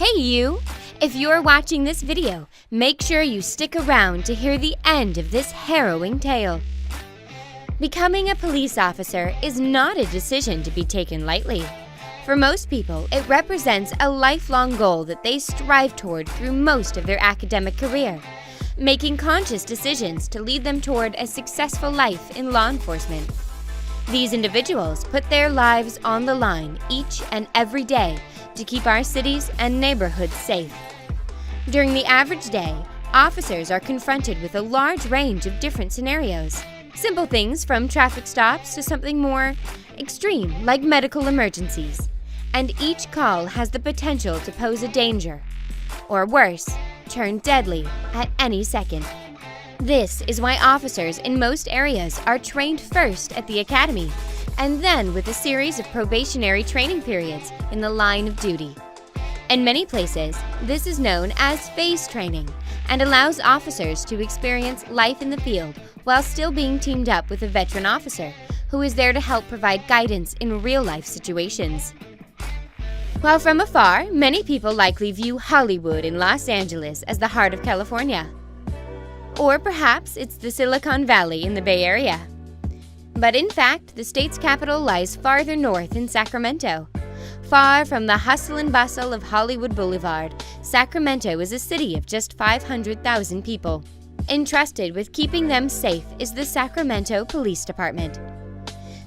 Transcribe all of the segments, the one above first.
Hey you! If you're watching this video, make sure you stick around to hear the end of this harrowing tale. Becoming a police officer is not a decision to be taken lightly. For most people, it represents a lifelong goal that they strive toward through most of their academic career, making conscious decisions to lead them toward a successful life in law enforcement. These individuals put their lives on the line each and every day to keep our cities and neighborhoods safe. During the average day, officers are confronted with a large range of different scenarios. Simple things from traffic stops to something more extreme like medical emergencies. And each call has the potential to pose a danger, or worse, turn deadly at any second. This is why officers in most areas are trained first at the academy, and then with a series of probationary training periods in the line of duty. In many places, this is known as phase training and allows officers to experience life in the field while still being teamed up with a veteran officer who is there to help provide guidance in real-life situations. While from afar, many people likely view Hollywood in Los Angeles as the heart of California. Or perhaps it's the Silicon Valley in the Bay Area. But in fact, the state's capital lies farther north in Sacramento. Far from the hustle and bustle of Hollywood Boulevard, Sacramento is a city of just 500,000 people. Entrusted with keeping them safe is the Sacramento Police Department.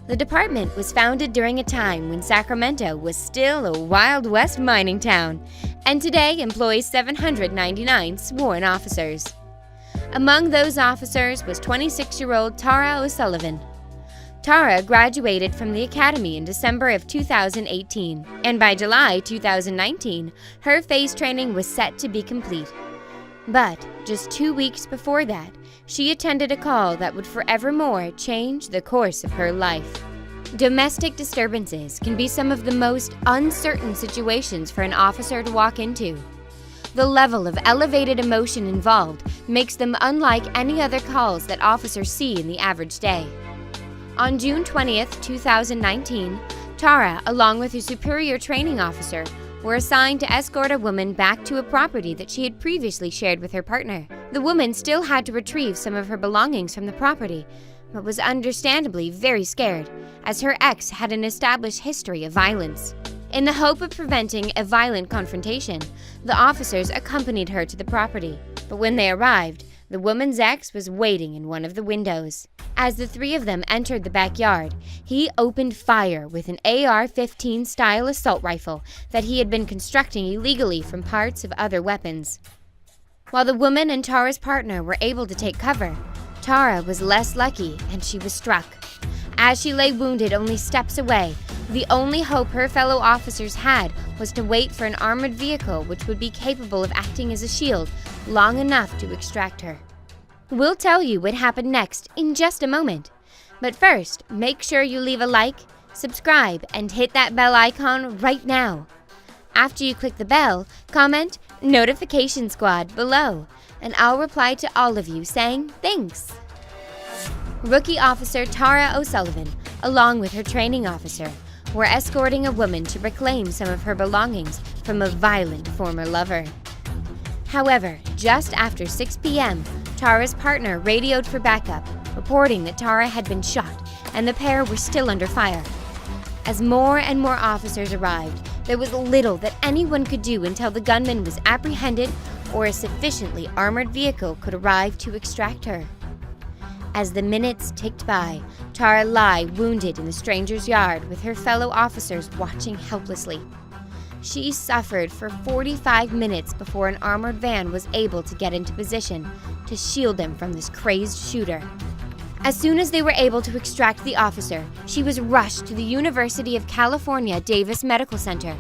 The department was founded during a time when Sacramento was still a Wild West mining town, and today employs 799 sworn officers. Among those officers was 26-year-old Tara O'Sullivan. Tara graduated from the academy in December of 2018, and by July 2019, her phase training was set to be complete. But just 2 weeks before that, she attended a call that would forevermore change the course of her life. Domestic disturbances can be some of the most uncertain situations for an officer to walk into. The level of elevated emotion involved makes them unlike any other calls that officers see in the average day. On June 20th, 2019, Tara, along with her superior training officer, were assigned to escort a woman back to a property that she had previously shared with her partner. The woman still had to retrieve some of her belongings from the property, but was understandably very scared, as her ex had an established history of violence. In the hope of preventing a violent confrontation, the officers accompanied her to the property, but when they arrived, the woman's ex was waiting in one of the windows. As the three of them entered the backyard, he opened fire with an AR-15 style assault rifle that he had been constructing illegally from parts of other weapons. While the woman and Tara's partner were able to take cover, Tara was less lucky and she was struck. As she lay wounded only steps away, the only hope her fellow officers had was to wait for an armored vehicle which would be capable of acting as a shield long enough to extract her. We'll tell you what happened next in just a moment. But first, make sure you leave a like, subscribe, and hit that bell icon right now. After you click the bell, comment Notification Squad below, and I'll reply to all of you saying thanks. Rookie Officer Tara O'Sullivan, along with her training officer, were escorting a woman to reclaim some of her belongings from a violent former lover. However, just after 6 p.m., Tara's partner radioed for backup, reporting that Tara had been shot and the pair were still under fire. As more and more officers arrived, there was little that anyone could do until the gunman was apprehended or a sufficiently armored vehicle could arrive to extract her. As the minutes ticked by, Tara lay wounded in the stranger's yard with her fellow officers watching helplessly. She suffered for 45 minutes before an armored van was able to get into position to shield them from this crazed shooter. As soon as they were able to extract the officer, she was rushed to the University of California Davis Medical Center,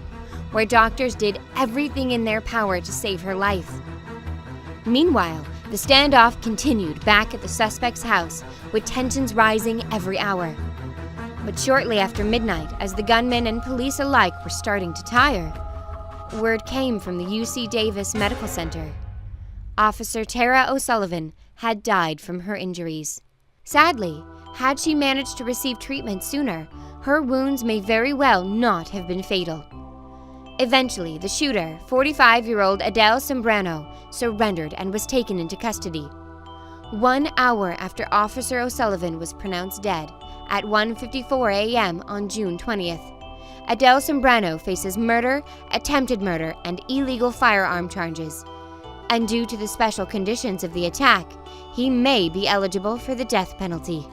where doctors did everything in their power to save her life. Meanwhile, the standoff continued back at the suspect's house, with tensions rising every hour. But shortly after midnight, as the gunmen and police alike were starting to tire, word came from the UC Davis Medical Center. Officer Tara O'Sullivan had died from her injuries. Sadly, had she managed to receive treatment sooner, her wounds may very well not have been fatal. Eventually, the shooter, 45-year-old Adele Sembrano, surrendered and was taken into custody. 1 hour after Officer O'Sullivan was pronounced dead, at 1:54 a.m. on June 20th, Adele Sembrano faces murder, attempted murder, and illegal firearm charges. And due to the special conditions of the attack, he may be eligible for the death penalty.